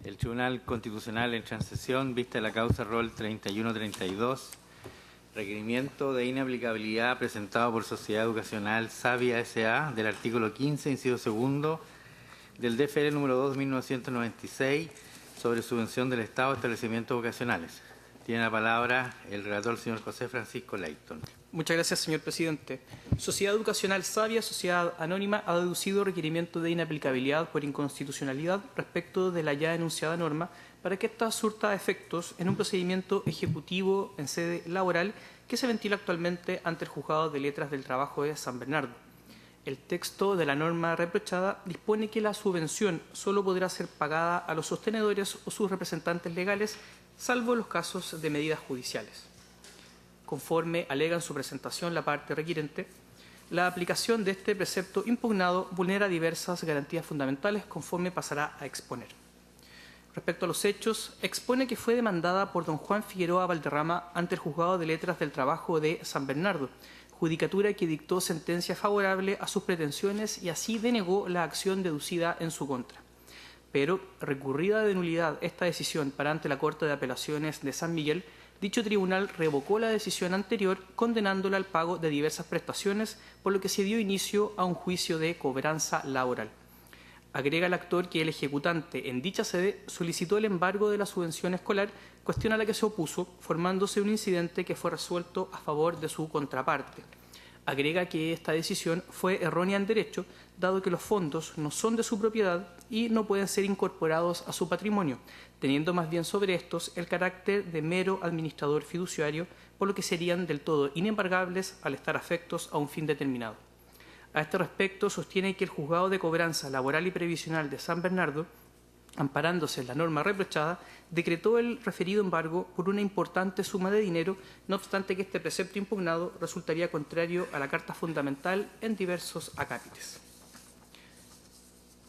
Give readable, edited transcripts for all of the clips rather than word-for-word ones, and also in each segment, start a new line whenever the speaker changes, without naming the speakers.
El Tribunal Constitucional entra en sesión, vista la causa rol 3132, requerimiento de inaplicabilidad presentado por Sociedad Educacional Sabia S.A. del artículo 15, inciso segundo, del DFL número 2 de 1996 sobre subvención del Estado a establecimientos vocacionales. Tiene la palabra el relator, señor José Francisco Layton.
Muchas gracias, señor presidente. Sociedad Educacional Sabia, Sociedad Anónima, ha deducido requerimiento de inaplicabilidad por inconstitucionalidad respecto de la ya enunciada norma para que ésta surta efectos en un procedimiento ejecutivo en sede laboral que se ventila actualmente ante el Juzgado de Letras del Trabajo de San Bernardo. El texto de la norma reprochada dispone que la subvención solo podrá ser pagada a los sostenedores o sus representantes legales, salvo los casos de medidas judiciales. Conforme alega en su presentación la parte requirente, la aplicación de este precepto impugnado vulnera diversas garantías fundamentales, conforme pasará a exponer. Respecto a los hechos, expone que fue demandada por don Juan Figueroa Valderrama ante el Juzgado de Letras del Trabajo de San Bernardo, judicatura que dictó sentencia favorable a sus pretensiones y así denegó la acción deducida en su contra. Pero, recurrida de nulidad esta decisión para ante la Corte de Apelaciones de San Miguel, dicho tribunal revocó la decisión anterior, condenándola al pago de diversas prestaciones, por lo que se dio inicio a un juicio de cobranza laboral. Agrega el actor que el ejecutante en dicha sede solicitó el embargo de la subvención escolar, cuestión a la que se opuso, formándose un incidente que fue resuelto a favor de su contraparte. Agrega que esta decisión fue errónea en derecho, dado que los fondos no son de su propiedad y no pueden ser incorporados a su patrimonio, teniendo más bien sobre estos el carácter de mero administrador fiduciario, por lo que serían del todo inembargables al estar afectos a un fin determinado. A este respecto, sostiene que el Juzgado de Cobranza Laboral y Previsional de San Bernardo, amparándose en la norma reprochada, decretó el referido embargo por una importante suma de dinero, no obstante que este precepto impugnado resultaría contrario a la Carta Fundamental en diversos acápites.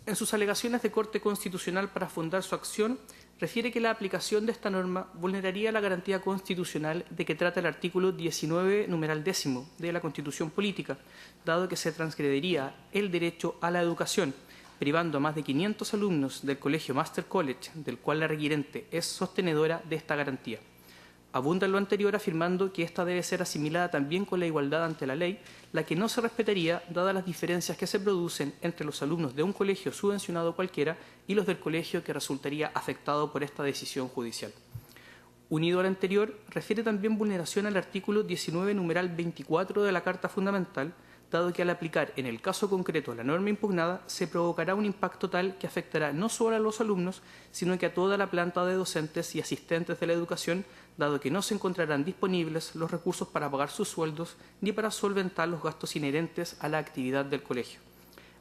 En sus alegaciones de corte constitucional para fundar su acción, refiere que la aplicación de esta norma vulneraría la garantía constitucional de que trata el artículo 19, numeral 10 de la Constitución Política, dado que se transgrediría el derecho a la educación, privando a más de 500 alumnos del Colegio Master College, del cual la requirente es sostenedora de esta garantía. Abunda en lo anterior afirmando que ésta debe ser asimilada también con la igualdad ante la ley, la que no se respetaría dadas las diferencias que se producen entre los alumnos de un colegio subvencionado cualquiera y los del colegio que resultaría afectado por esta decisión judicial. Unido al anterior, refiere también vulneración al artículo 19, numeral 24 de la Carta Fundamental, dado que al aplicar en el caso concreto la norma impugnada se provocará un impacto tal que afectará no solo a los alumnos, sino que a toda la planta de docentes y asistentes de la educación, dado que no se encontrarán disponibles los recursos para pagar sus sueldos ni para solventar los gastos inherentes a la actividad del colegio.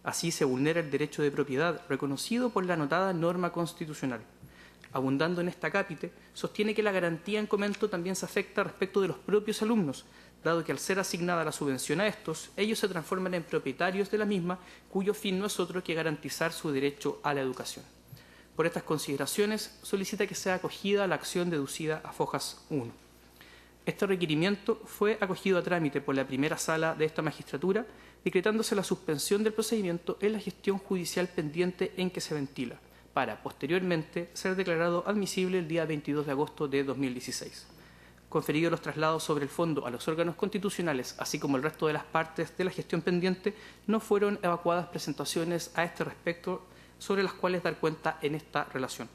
Así se vulnera el derecho de propiedad reconocido por la anotada norma constitucional. Abundando en este acápite, sostiene que la garantía en comento también se afecta respecto de los propios alumnos, dado que al ser asignada la subvención a estos, ellos se transforman en propietarios de la misma, cuyo fin no es otro que garantizar su derecho a la educación. Por estas consideraciones, solicita que sea acogida la acción deducida a Fojas 1. Este requerimiento fue acogido a trámite por la primera sala de esta magistratura, decretándose la suspensión del procedimiento en la gestión judicial pendiente en que se ventila, para, posteriormente, ser declarado admisible el día 22 de agosto de 2016. Conferidos los traslados sobre el fondo a los órganos constitucionales, así como el resto de las partes de la gestión pendiente, no fueron evacuadas presentaciones a este respecto sobre las cuales dar cuenta en esta relación.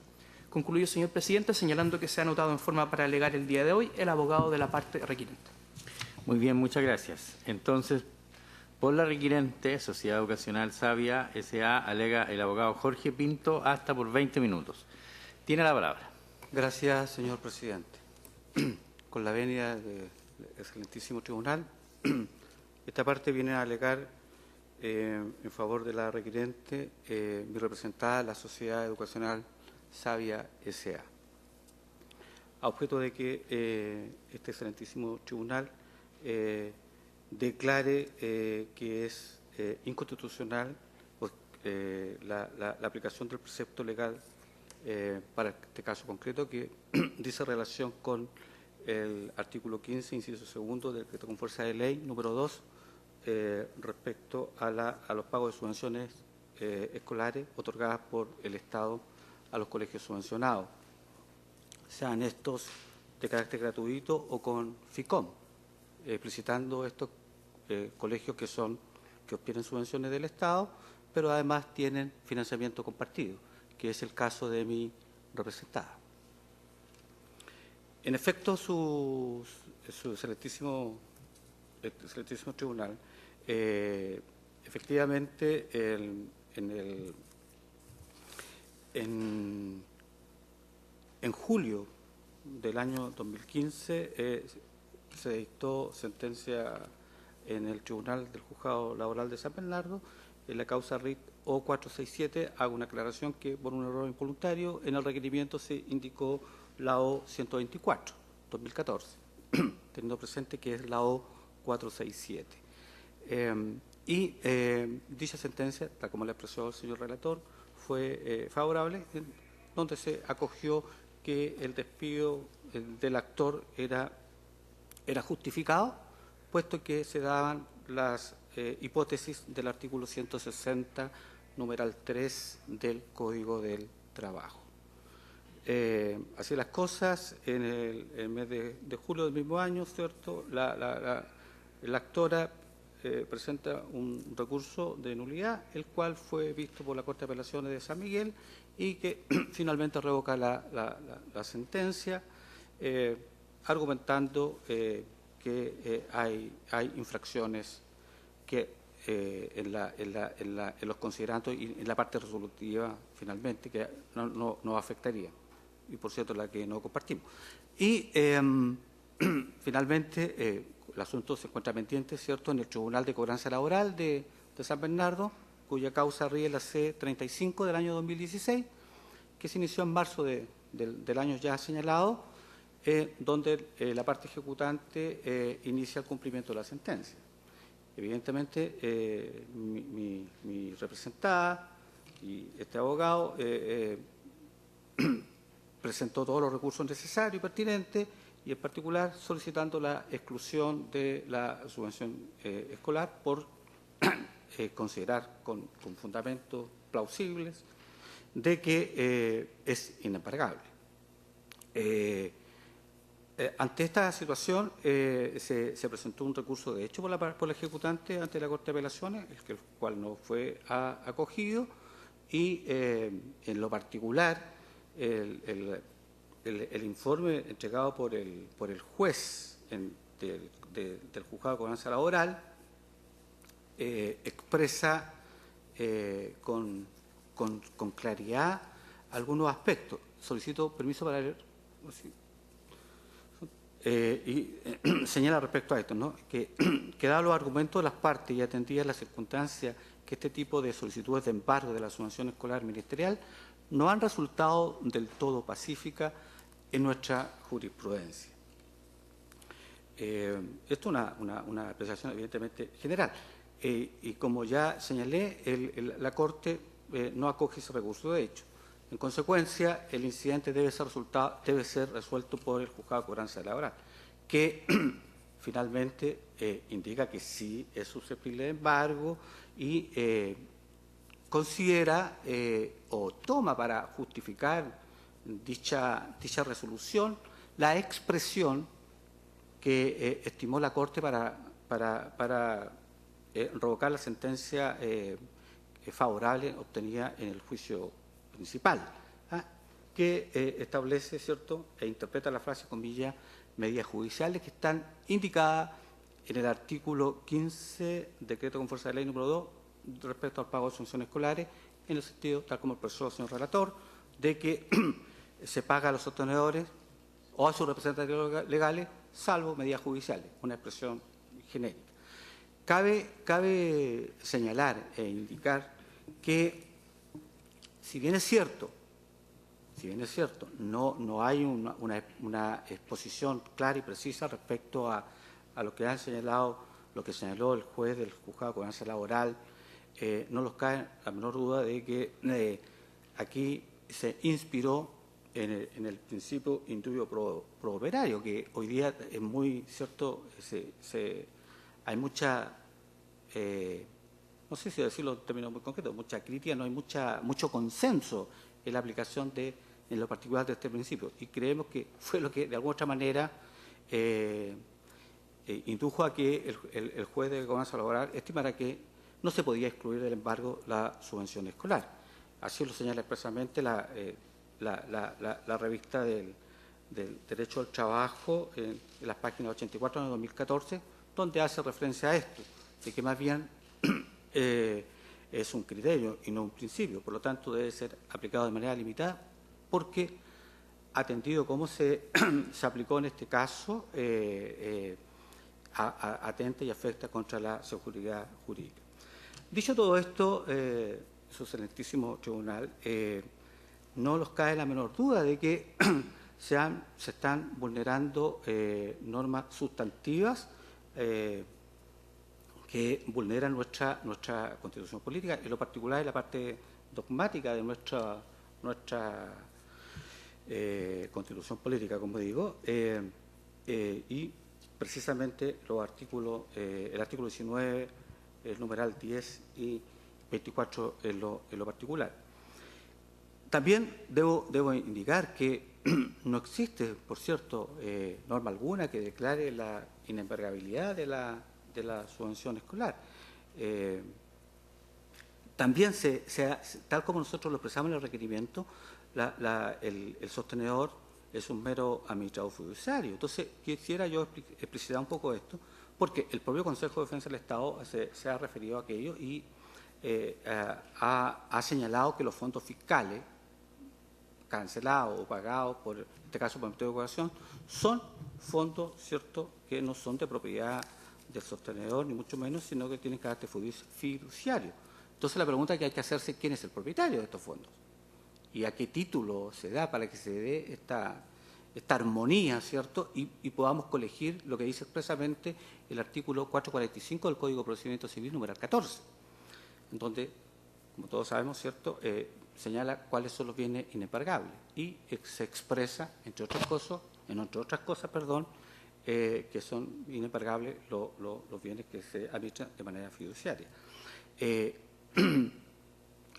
Concluyo, señor presidente, señalando que se ha anotado en forma para alegar el día de hoy el abogado de la parte requirente.
Muy bien, muchas gracias. Entonces, por la requirente, Sociedad Educacional Sabia S.A., alega el abogado Jorge Pinto hasta por 20 minutos. Tiene la palabra.
Gracias, señor presidente. Con la venia del excelentísimo tribunal, esta parte viene a alegar en favor de la requirente mi representada, la Sociedad Educacional Sabia S.A., a objeto de que este excelentísimo tribunal declare que es inconstitucional la aplicación del precepto legal para este caso concreto, que dice relación con el artículo 15, inciso segundo del decreto con fuerza de ley número 2 respecto a los pagos de subvenciones escolares otorgadas por el Estado a los colegios subvencionados, sean estos de carácter gratuito o con FICOM, explicitando estos colegios que obtienen subvenciones del Estado, pero además tienen financiamiento compartido, que es el caso de mi representada. En efecto, su excelentísimo tribunal, efectivamente, en julio del año 2015 se dictó sentencia en el Tribunal del Juzgado Laboral de San Bernardo en la causa RIT O467. Hago una aclaración que por un error involuntario en el requerimiento se indicó la O124, 2014, teniendo presente que es la O467. Dicha sentencia, tal como la expresó el señor relator, fue favorable, donde se acogió que el despido del actor era justificado, puesto que se daban las hipótesis del artículo 160, numeral 3 del Código del Trabajo. Así las cosas, en el mes de julio del mismo año, ¿cierto?, la actora presenta un recurso de nulidad, el cual fue visto por la Corte de Apelaciones de San Miguel y que finalmente revoca la sentencia, argumentando que hay infracciones que en los considerandos y en la parte resolutiva finalmente que no afectaría, y por cierto la que no compartimos. Y finalmente el asunto se encuentra pendiente, ¿cierto?, en el Tribunal de Cobranza Laboral de San Bernardo, cuya causa rige la C35 del año 2016, que se inició en marzo del año ya señalado, donde la parte ejecutante inicia el cumplimiento de la sentencia. Evidentemente, mi representada y este abogado presentó todos los recursos necesarios y pertinentes, y en particular solicitando la exclusión de la subvención escolar por considerar con fundamentos plausibles de que es inembargable. Ante esta situación se presentó un recurso de hecho por la ejecutante ante la Corte de Apelaciones, el cual no fue acogido, y en lo particular el informe entregado por el juez del Juzgado de Cobranza Laboral expresa con claridad algunos aspectos. Solicito permiso para leer. Señala respecto a esto, ¿no?, que dados los argumentos de las partes y atendidas las circunstancias que este tipo de solicitudes de embargo de la subvención escolar ministerial no han resultado del todo pacíficas en nuestra jurisprudencia. Esto es una apreciación evidentemente general. Y como ya señalé, la Corte no acoge ese recurso de hecho. En consecuencia, el incidente debe ser resuelto por el Juzgado de Cobranza Laboral, que finalmente indica que sí es susceptible de embargo y considera o toma para justificar dicha resolución la expresión que estimó la Corte para revocar la sentencia favorable obtenida en el juicio principal, que establece, ¿cierto?, e interpreta la frase comillas medidas judiciales que están indicadas en el artículo 15, decreto con fuerza de ley número 2, respecto al pago de subvenciones escolares, en el sentido, tal como expresó el señor relator, de que se paga a los sostenedores o a sus representantes legales, salvo medidas judiciales, una expresión genérica. Cabe señalar e indicar que, si bien es cierto, no hay una exposición clara y precisa respecto a lo que señaló el juez del Juzgado de Cobranza Laboral, no nos cae la menor duda de que aquí se inspiró en el principio indubio pro operario, que hoy día es muy cierto, hay mucha, no sé si decirlo en términos muy concretos, mucha crítica, no hay mucho consenso en la aplicación en lo particular de este principio. Y creemos que fue lo que, de alguna otra manera, indujo a que el juez de gobernanza laboral estimara que no se podía excluir del embargo la subvención escolar. Así lo señala expresamente la revista del Derecho al Trabajo en las páginas 84 de 2014, donde hace referencia a esto, de que más bien es un criterio y no un principio, por lo tanto debe ser aplicado de manera limitada, porque atendido cómo se aplicó en este caso, atenta y afecta contra la seguridad jurídica. Dicho todo esto, su excelentísimo tribunal, no nos cae la menor duda de que se están vulnerando normas sustantivas que vulneran nuestra Constitución política, en lo particular en la parte dogmática de nuestra Constitución política, como digo, y precisamente los artículos, el artículo 19, el numeral 10 y 24 en lo particular. También debo indicar que no existe, por cierto, norma alguna que declare la inembargabilidad de la subvención escolar. También, tal como nosotros lo expresamos en el requerimiento, el sostenedor es un mero administrador fiduciario. Entonces, quisiera yo explicitar un poco esto, porque el propio Consejo de Defensa del Estado se ha referido a aquello y ha señalado que los fondos fiscales cancelados o pagados, en este caso por el Ministerio de Educación, son fondos, ¿cierto?, que no son de propiedad del sostenedor, ni mucho menos, sino que tienen carácter fiduciario. Entonces, la pregunta que hay que hacerse es quién es el propietario de estos fondos y a qué título se da para que se dé esta armonía, ¿cierto?, y podamos colegir lo que dice expresamente el artículo 445 del Código de Procedimiento Civil, numeral 14, en donde, como todos sabemos, ¿cierto?, señala cuáles son los bienes inembargables y se expresa, entre otras cosas, que son inembargables los bienes que se administran de manera fiduciaria.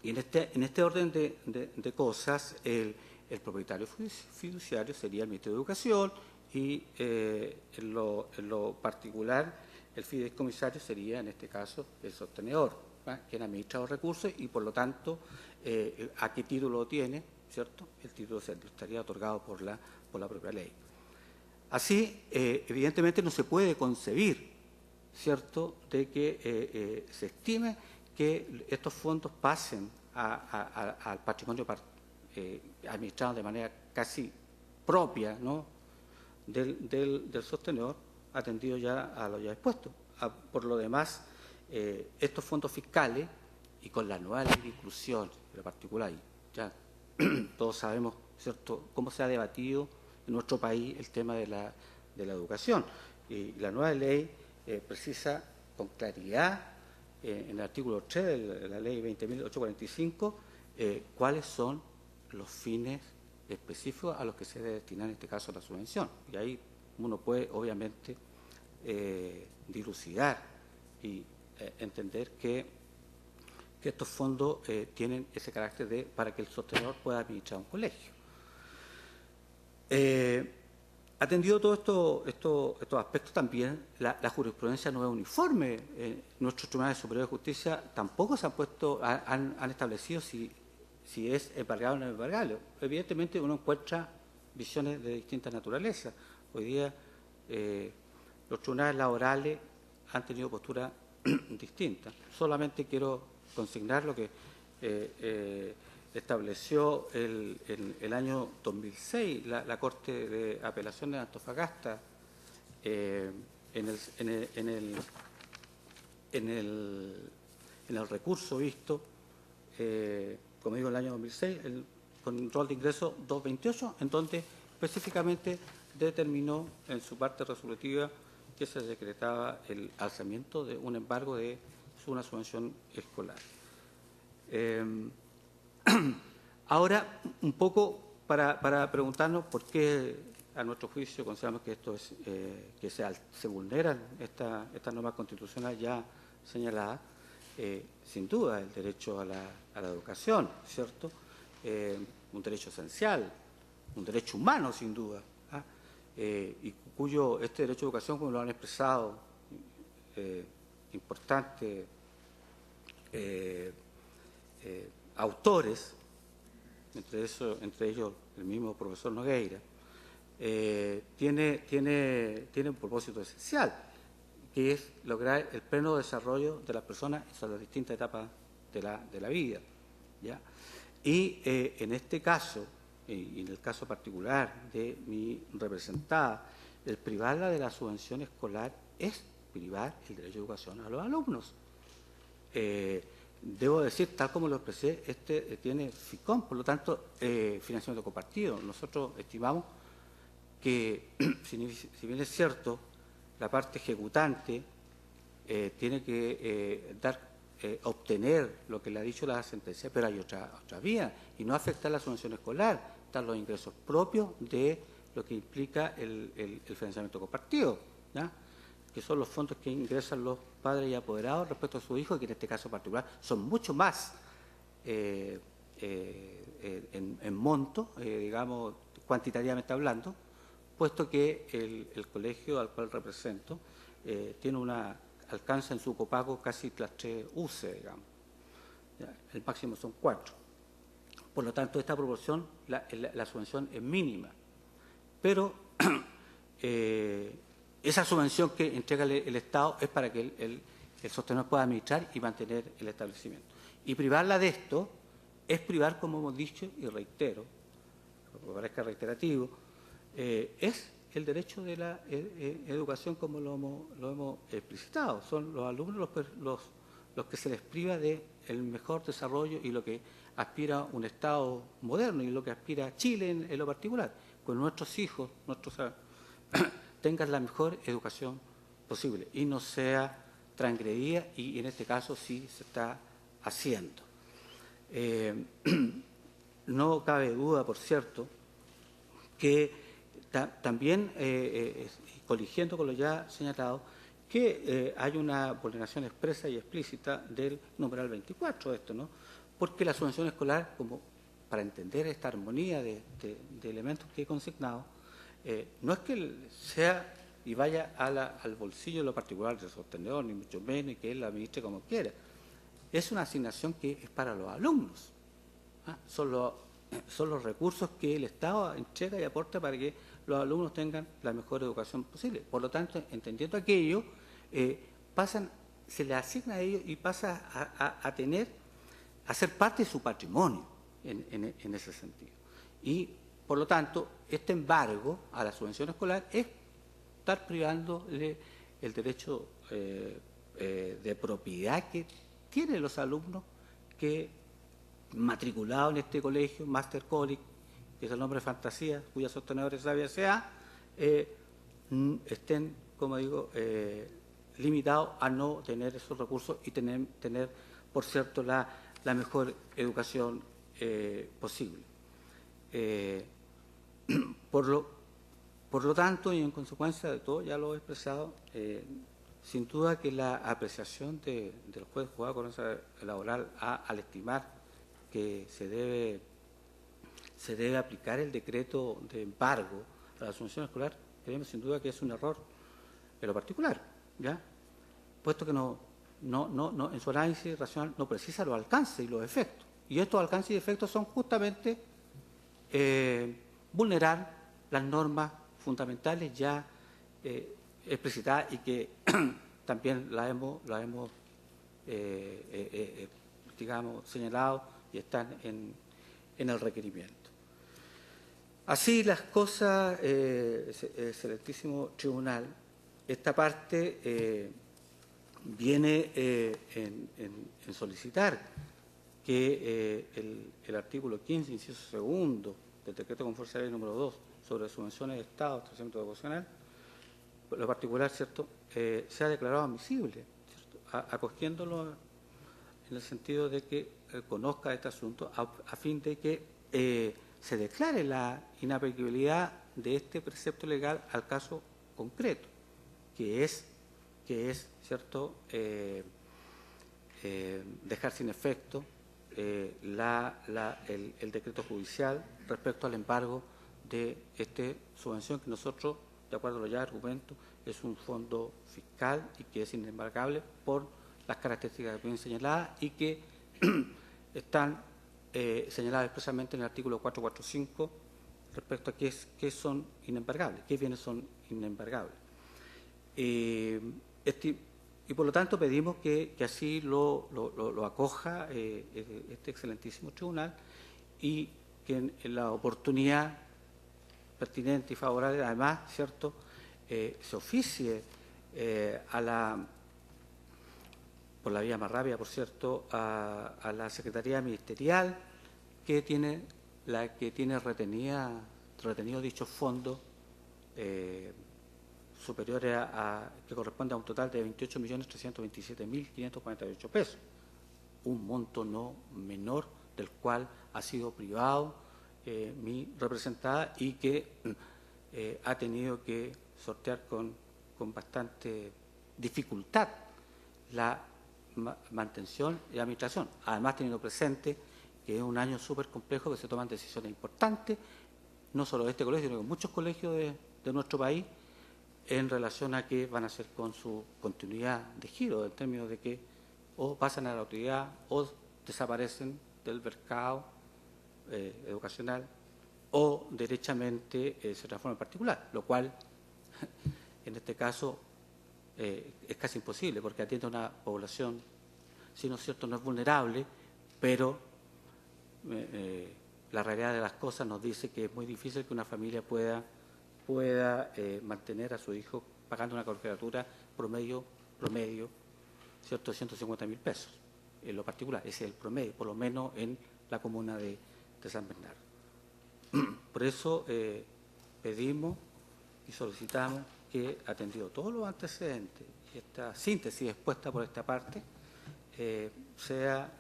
Y en este orden de cosas, el propietario fiduciario sería el Ministerio de Educación y en lo particular el fideicomisario sería, en este caso, el sostenedor, quien administra los recursos y, por lo tanto, a qué título tiene, ¿cierto? El título estaría otorgado por la propia ley. Así, evidentemente, no se puede concebir, ¿cierto?, de que se estime que estos fondos pasen al patrimonio administrado de manera casi propia, ¿no?, del sostenedor, atendido ya a lo ya expuesto. Por lo demás, estos fondos fiscales, y con la nueva ley de inclusión, en lo particular, ya todos sabemos, ¿cierto?, cómo se ha debatido en nuestro país el tema de la educación. Y la nueva ley precisa con claridad, en el artículo 3 de la ley 20.845, cuáles son los fines específicos a los que se debe destinar, en este caso, la subvención. Y ahí uno puede, obviamente, dilucidar y entender que estos fondos tienen ese carácter para que el sostenedor pueda administrar un colegio. Atendido todos estos aspectos, también la jurisprudencia no es uniforme. Nuestros tribunales superiores de justicia tampoco se han establecido si es embargable o no embargable. Evidentemente uno encuentra visiones de distintas naturalezas. Hoy día los tribunales laborales han tenido posturas distintas. Solamente quiero consignar lo que estableció el año 2006 la Corte de Apelaciones de Antofagasta en el recurso visto, como digo, en el año 2006, el control de ingreso 228, en donde específicamente determinó en su parte resolutiva que se decretaba el alzamiento de un embargo de una subvención escolar. Ahora, un poco para preguntarnos por qué, a nuestro juicio, consideramos que esto es que se vulneran esta norma constitucional ya señalada, sin duda, el derecho a la educación, ¿cierto? un derecho esencial, un derecho humano, sin duda, ¿ah? Y cuyo este derecho a educación, como lo han expresado importantes autores, entre ellos el mismo profesor Nogueira, tiene un propósito esencial, que es lograr el pleno desarrollo de las personas en las distintas etapas de la vida, ¿ya? Y en este caso, y en el caso particular de mi representada, el privarla de la subvención escolar es privar el derecho a educación a los alumnos. Debo decir, tal como lo expresé, tiene FICOM, por lo tanto, financiamiento compartido. Nosotros estimamos que, si bien es cierto, la parte ejecutante tiene que obtener lo que le ha dicho la sentencia, pero hay otra vía, y no afecta la subvención escolar, están los ingresos propios de lo que implica el financiamiento compartido, ¿ya? Que son los fondos que ingresan los padres y apoderados respecto a sus hijos, que en este caso particular son mucho más en monto, digamos, cuantitativamente hablando, puesto que el colegio al cual represento alcanza en su copago casi las 3 UCE, digamos. ¿Ya? El máximo son 4. Por lo tanto, esta proporción, la subvención es mínima. Pero esa subvención que entrega el Estado es para que el sostenedor pueda administrar y mantener el establecimiento. Y privarla de esto es privar, como hemos dicho, y reitero, aunque parezca reiterativo, es el derecho de la educación como lo hemos explicitado. Son los alumnos los que se les priva del mejor desarrollo y lo que aspira un Estado moderno y lo que aspira Chile en lo particular, con nuestros hijos, tengan la mejor educación posible y no sea transgredida, y en este caso sí se está haciendo. No cabe duda, por cierto, que también, coligiendo con lo ya señalado, que hay una vulneración expresa y explícita del numeral 24 de esto, ¿no? Porque la subvención escolar, como para entender esta armonía de elementos que he consignado, no es que sea y vaya al bolsillo de lo particular del sostenedor, ni mucho menos, y que él la administre como quiera. Es una asignación que es para los alumnos. ¿Ah? Son los recursos que el Estado entrega y aporta para que los alumnos tengan la mejor educación posible. Por lo tanto, entendiendo aquello, se le asigna a ellos y pasa a ser parte de su patrimonio en ese sentido. Y, por lo tanto, este embargo a la subvención escolar es estar privando el derecho de propiedad que tienen los alumnos que, matriculados en este colegio, Master College, que es el nombre de fantasía, cuya sostenedor es Sabia S.A., estén, como digo, limitados a no tener esos recursos y tener por cierto, la mejor educación posible. Por lo tanto, y en consecuencia de todo, ya lo he expresado, sin duda que la apreciación del juez juzgado con esa laboral al estimar que se debe aplicar el decreto de embargo a la subvención escolar, creemos sin duda que es un error en lo particular, ¿ya? Puesto que no, en su análisis racional no precisa los alcances y los efectos. Y estos alcances y efectos son justamente vulnerar las normas fundamentales ya explicitadas y que también las hemos digamos, señalado y están en el requerimiento. Así las cosas, excelentísimo tribunal, esta parte viene en solicitar que el artículo 15, inciso segundo, del decreto con fuerza de ley número 2 sobre subvenciones de Estado, establecimiento educacional, lo particular, ¿cierto?, sea declarado admisible, ¿cierto?, acogiéndolo en el sentido de que conozca este asunto a fin de que se declare la inaplicabilidad de este precepto legal al caso concreto, que es ¿cierto?, dejar sin efecto el decreto judicial respecto al embargo de esta subvención que nosotros, de acuerdo a los ya argumentos, es un fondo fiscal y que es inembargable por las características que vienen señaladas y que están señaladas expresamente en el artículo 445 respecto a qué son inembargables, qué bienes son inembargables. Y por lo tanto pedimos que así lo acoja este excelentísimo tribunal y que en la oportunidad pertinente y favorable, además, ¿cierto?, se oficie por la vía más rápida, por cierto, a la Secretaría Ministerial que tiene retenido dichos fondos superiores que corresponde a un total de 28.327.548 pesos, un monto no menor del cual ha sido privado mi representada y que ha tenido que sortear con bastante dificultad la mantención y administración, además teniendo presente que es un año súper complejo, que se toman decisiones importantes, no solo de este colegio, sino de muchos colegios de nuestro país, en relación a qué van a hacer con su continuidad de giro, en términos de que o pasan a la autoridad o desaparecen del mercado educacional o derechamente se transforman en particular, lo cual en este caso es casi imposible porque atiende a una población, si no es cierto, no es vulnerable, pero la realidad de las cosas nos dice que es muy difícil que una familia pueda mantener a su hijo pagando una colegiatura promedio, ¿cierto?, de 150.000 pesos, en lo particular. Ese es el promedio, por lo menos en la comuna de San Bernardo. Por eso pedimos y solicitamos que, atendido todos los antecedentes y esta síntesis expuesta por esta parte, sea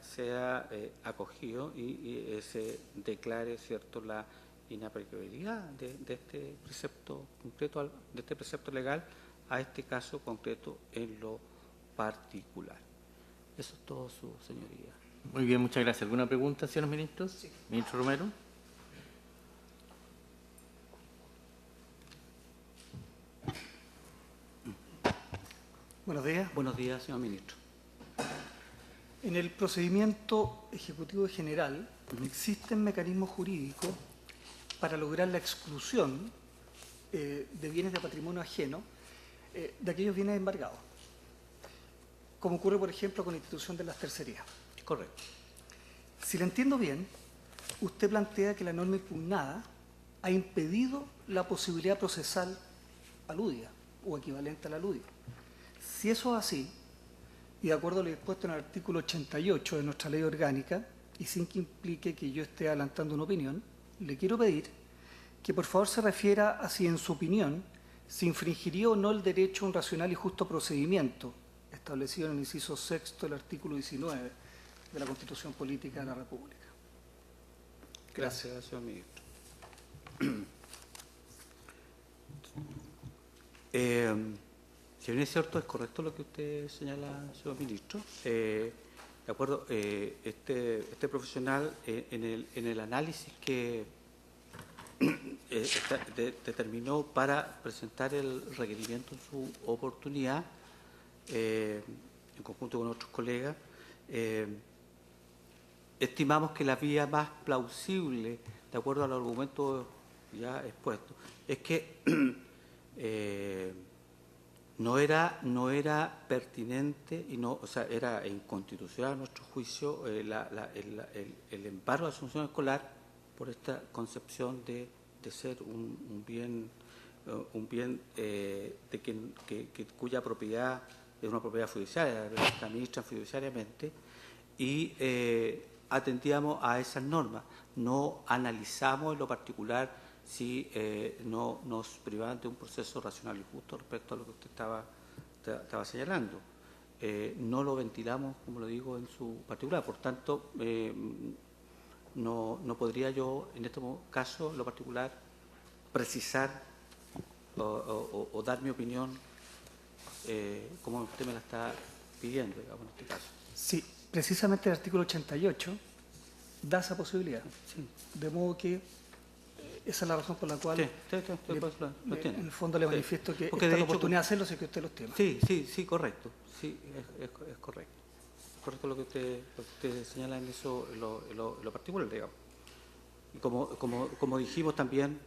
acogido y se declare, ¿cierto?, la inaplicabilidad de este precepto concreto, de este precepto legal a este caso concreto en lo particular. Eso es todo, su señoría.
Muy bien, muchas gracias. ¿Alguna pregunta, señores ministros? Sí. Ministro Romero.
Buenos días.
Buenos días, señor ministro.
En el procedimiento ejecutivo general existen mecanismos jurídicos para lograr la exclusión de bienes de patrimonio ajeno de aquellos bienes embargados, como ocurre, por ejemplo, con la institución de las tercerías.
Correcto.
Si lo entiendo bien, usted plantea que la norma impugnada ha impedido la posibilidad procesal aludida o equivalente a la aludida. Si eso es así, y de acuerdo a lo dispuesto en el artículo 88 de nuestra ley orgánica, y sin que implique que yo esté adelantando una opinión, le quiero pedir que por favor se refiera a si en su opinión se infringiría o no el derecho a un racional y justo procedimiento establecido en el inciso sexto del artículo 19 de la Constitución Política de la República.
Gracias, señor ministro. Si bien es cierto, es correcto lo que usted señala, señor ministro. De acuerdo, este profesional en el análisis que determinó para presentar el requerimiento en su oportunidad, en conjunto con otros colegas, estimamos que la vía más plausible, de acuerdo a los argumentos ya expuestos, es que no era pertinente y no, o sea, era inconstitucional a nuestro juicio el embargo de la asunción escolar por esta concepción de ser un bien cuya propiedad es una propiedad fiduciaria, se administra fiduciariamente, y atendíamos a esas normas. No analizamos en lo particular si no nos privaban de un proceso racional y justo respecto a lo que usted estaba señalando. No lo ventilamos, como lo digo, en su particular. Por tanto, no podría yo, en este caso, en lo particular, precisar o dar mi opinión como usted me la está pidiendo, digamos, en este caso.
Sí, precisamente el artículo 88 da esa posibilidad.
Sí.
De modo que esa es la razón por la cual
Lo entiendo.
en el fondo le
Sí.
manifiesto que
Porque
esta
de
es la
hecho,
oportunidad de hacerlo si es que usted los tiene.
Sí, correcto. Sí, es correcto. Correcto lo que usted señala en eso, en lo particular, digamos. Y como dijimos también,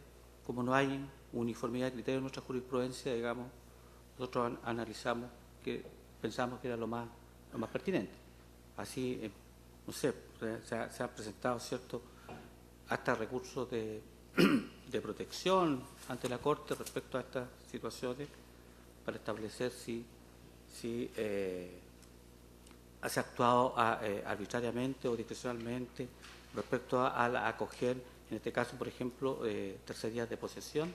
como no hay uniformidad de criterios en nuestra jurisprudencia, digamos, nosotros analizamos que pensamos que era lo más pertinente. Así, no sé, se han presentado, ¿cierto?, hasta recursos de protección ante la Corte respecto a estas situaciones para establecer si se ha actuado arbitrariamente o discrecionalmente respecto a acoger, en este caso, por ejemplo, tercerías de posesión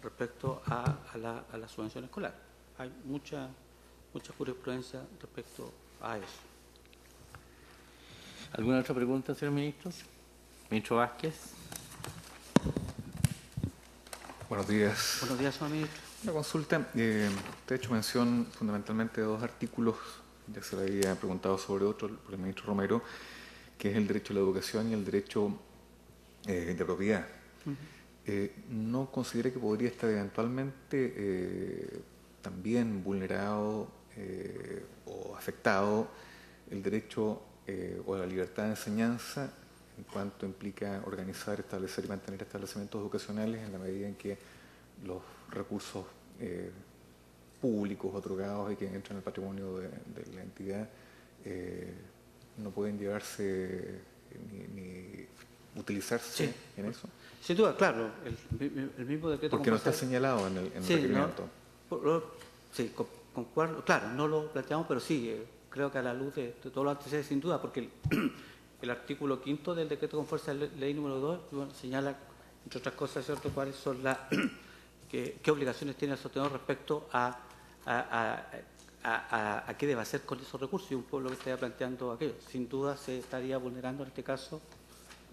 respecto a la subvención escolar. Hay mucha jurisprudencia respecto a eso.
¿Alguna otra pregunta, señor ministro? Ministro Vázquez.
Buenos días.
Buenos días, señor ministro.
Una consulta. Usted ha hecho mención fundamentalmente de dos artículos, ya se le había preguntado sobre otro por el ministro Romero, que es el derecho a la educación y el derecho de propiedad. ¿No considera que podría estar eventualmente también vulnerado o afectado el derecho o la libertad de enseñanza en cuanto implica organizar, establecer y mantener establecimientos educacionales en la medida en que los recursos públicos otorgados y que entran en el patrimonio de la entidad no pueden llevarse ni utilizarse
Sí.
en eso?
Sin duda, claro, el mismo decreto...
Porque no está señalado en el
Sí,
requerimiento.
Sí, concuerdo. Claro, no lo planteamos, pero sí, creo que a la luz de todos los antecedentes, sin duda, porque el artículo 5 del decreto con fuerza de ley número 2 bueno, señala, entre otras cosas, ¿cierto?, cuáles son qué obligaciones tiene el sostenedor respecto a qué debe hacer con esos recursos, y un pueblo que estaría planteando aquello. Sin duda se estaría vulnerando en este caso,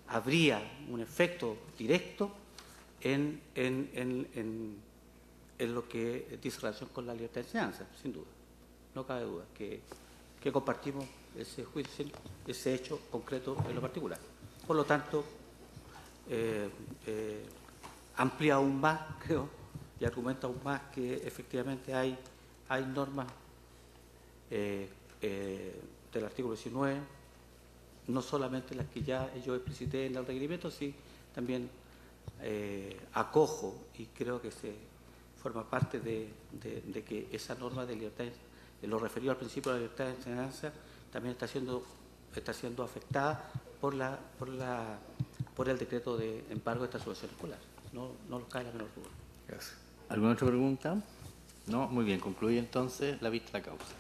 habría un efecto directo en lo que dice relación con la libertad de enseñanza, sin duda. No cabe duda que compartimos ese juicio, ese hecho concreto en lo particular. Por lo tanto, amplía aún más, creo, y argumenta aún más que efectivamente hay normas del artículo 19, no solamente las que ya yo explicité en el requerimiento, sí también acojo y creo que se forma parte de que esa norma de libertad, lo referido al principio de la libertad de enseñanza, también está siendo afectada por el decreto de embargo de esta subvención escolar. No nos cae la menor duda.
Gracias.
¿Alguna otra pregunta? No, muy bien, concluye entonces la vista de la causa.